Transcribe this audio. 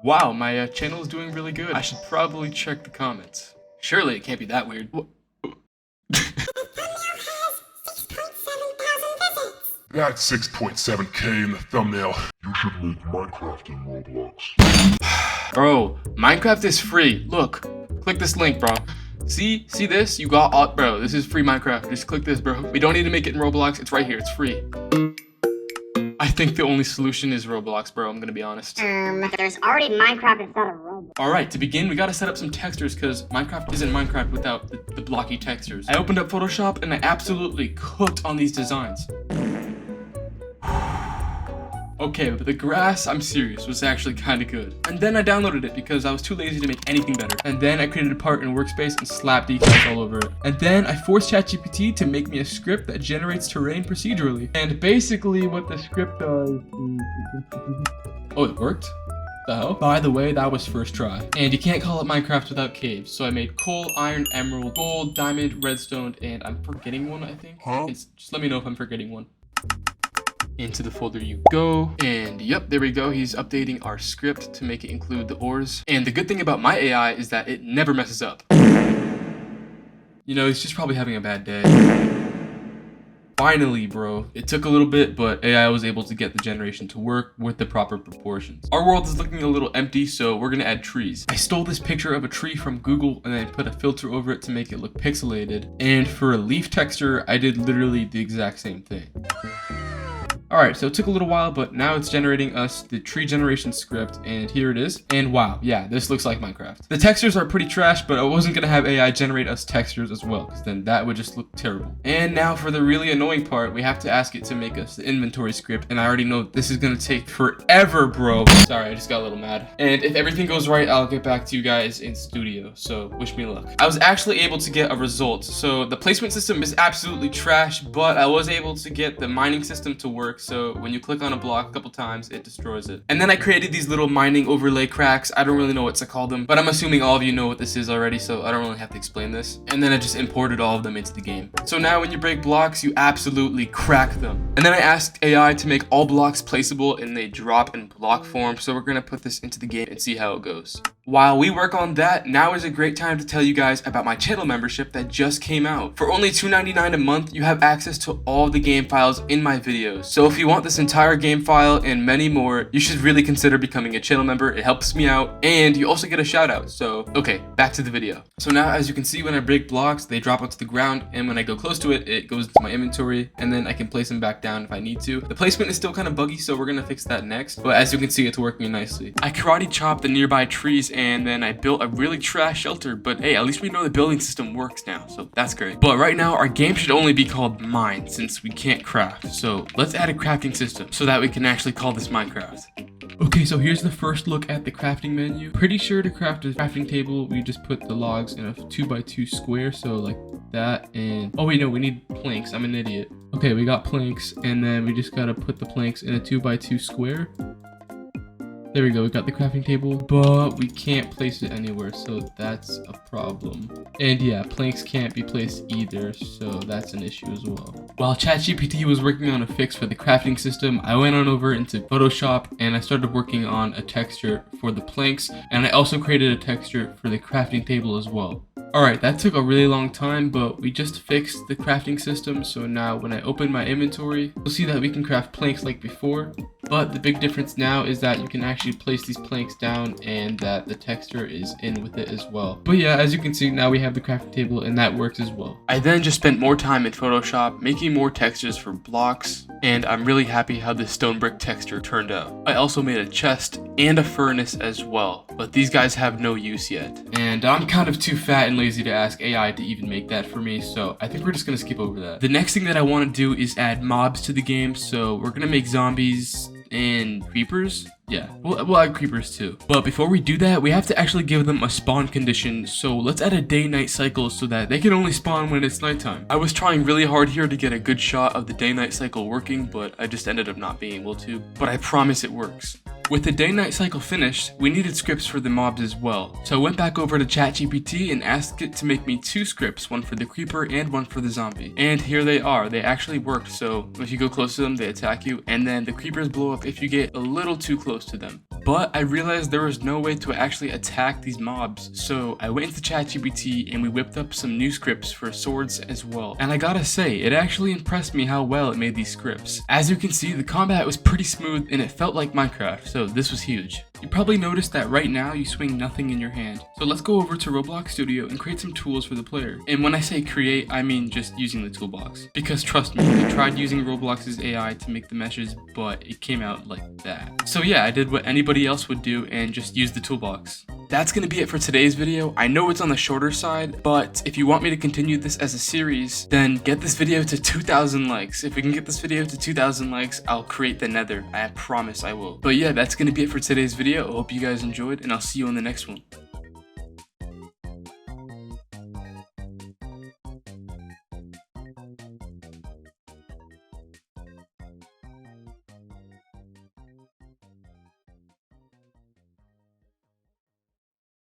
Wow, my channel is doing really good. I should probably check the comments. Surely it can't be that weird. That's 6.7k in the thumbnail. You should make Minecraft in Roblox. Bro, Minecraft is free. Look, click this link, bro. See this? You got all, bro, this is free Minecraft. Just click this, bro. We don't need to make it in Roblox. It's right here. It's free. I think the only solution is Roblox, bro. I'm gonna be honest. There's already Minecraft inside of Roblox. Alright, to begin, we gotta set up some textures because Minecraft isn't Minecraft without the blocky textures. I opened up Photoshop and I absolutely cooked on these designs. Okay, but the grass, I'm serious, was actually kind of good. And then I downloaded it because I was too lazy to make anything better. And then I created a part in Workspace and slapped decals all over it. And then I forced ChatGPT to make me a script that generates terrain procedurally. And basically what the script does is... Oh, it worked? The hell? By the way, that was first try. And you can't call it Minecraft without caves. So I made coal, iron, emerald, gold, diamond, redstone, and I'm forgetting one, I think. Just let me know if I'm forgetting one. Into the folder you go, and yep, there we go. He's updating our script to make it include the ores. And the good thing about my AI is that it never messes up. You know, he's just probably having a bad day. Finally, bro. It took a little bit, but AI was able to get the generation to work with the proper proportions. Our world is looking a little empty, so we're gonna add trees. I stole this picture of a tree from Google and then put a filter over it to make it look pixelated. And for a leaf texture, I did literally the exact same thing. Alright, so it took a little while, but now it's generating us the tree generation script, and here it is. And wow, yeah, this looks like Minecraft. The textures are pretty trash, but I wasn't gonna have AI generate us textures as well, because then that would just look terrible. And now for the really annoying part, we have to ask it to make us the inventory script, and I already know this is gonna take forever, bro. Sorry, I just got a little mad. And if everything goes right, I'll get back to you guys in studio, so wish me luck. I was actually able to get a result, so the placement system is absolutely trash, but I was able to get the mining system to work. So when you click on a block a couple times, it destroys it. And then I created these little mining overlay cracks. I don't really know what to call them, but I'm assuming all of you know what this is already, so I don't really have to explain this. And then I just imported all of them into the game. So now when you break blocks, you absolutely crack them. And then I asked AI to make all blocks placeable and they drop in block form. So we're gonna put this into the game and see how it goes. While we work on that, now is a great time to tell you guys about my channel membership that just came out. For only $2.99 a month, you have access to all the game files in my videos. So if you want this entire game file and many more, you should really consider becoming a channel member. It helps me out, and you also get a shout out. So, okay, back to the video. So now, as you can see, when I break blocks, they drop onto the ground, and when I go close to it, it goes into my inventory, and then I can place them back down if I need to. The placement is still kind of buggy, so we're gonna fix that next, but as you can see, it's working nicely. I karate chopped the nearby trees, and then I built a really trash shelter, but hey, at least we know the building system works now, so that's great. But right now, our game should only be called Mine, since we can't craft. So let's add a crafting system so that we can actually call this Minecraft. Okay, so here's the first look at the crafting menu. Pretty sure to craft a crafting table, we just put the logs in a 2x2 square, so like that, and oh wait, no, we need planks. I'm an idiot. Okay, we got planks, and then we just gotta put the planks in a 2x2 square. There we go, we got the crafting table, but we can't place it anywhere, so that's a problem. And yeah, planks can't be placed either, so that's an issue as well. While ChatGPT was working on a fix for the crafting system, I went on over into Photoshop and I started working on a texture for the planks, and I also created a texture for the crafting table as well. Alright, that took a really long time, but we just fixed the crafting system, so now when I open my inventory, you'll see that we can craft planks like before, but the big difference now is that you can actually place these planks down and that the texture is in with it as well. But yeah, as you can see, now we have the crafting table and that works as well. I then just spent more time in Photoshop making more textures for blocks, and I'm really happy how this stone brick texture turned out. I also made a chest and a furnace as well, but these guys have no use yet. And I'm kind of too fat and lazy to ask AI to even make that for me, so I think we're just gonna skip over that. The next thing that I want to do is add mobs to the game, so we're gonna make zombies and creepers. Yeah, we'll add creepers too. But before we do that, we have to actually give them a spawn condition, so let's add a day-night cycle so that they can only spawn when it's nighttime. I was trying really hard here to get a good shot of the day-night cycle working, but I just ended up not being able to. But I promise it works. With the day-night cycle finished, we needed scripts for the mobs as well. So I went back over to ChatGPT and asked it to make me 2 scripts, one for the creeper and one for the zombie. And here they are, they actually worked. So if you go close to them, they attack you, and then the creepers blow up if you get a little too close to them. but I realized there was no way to actually attack these mobs. So I went into ChatGPT and we whipped up some new scripts for swords as well. And I gotta say, it actually impressed me how well it made these scripts. As you can see, the combat was pretty smooth and it felt like Minecraft, so this was huge. You probably noticed that right now you swing nothing in your hand. So let's go over to Roblox Studio and create some tools for the player. And when I say create, I mean just using the toolbox. Because trust me, I tried using Roblox's AI to make the meshes, but it came out like that. So yeah, I did what anybody else would do and just use the toolbox. That's gonna be it for today's video. I know it's on the shorter side, but if you want me to continue this as a series, then get this video to 2,000 likes. If we can get this video to 2,000 likes, I'll create the nether. I promise I will. But yeah, that's gonna be it for today's video. I hope you guys enjoyed, and I'll see you on the next one.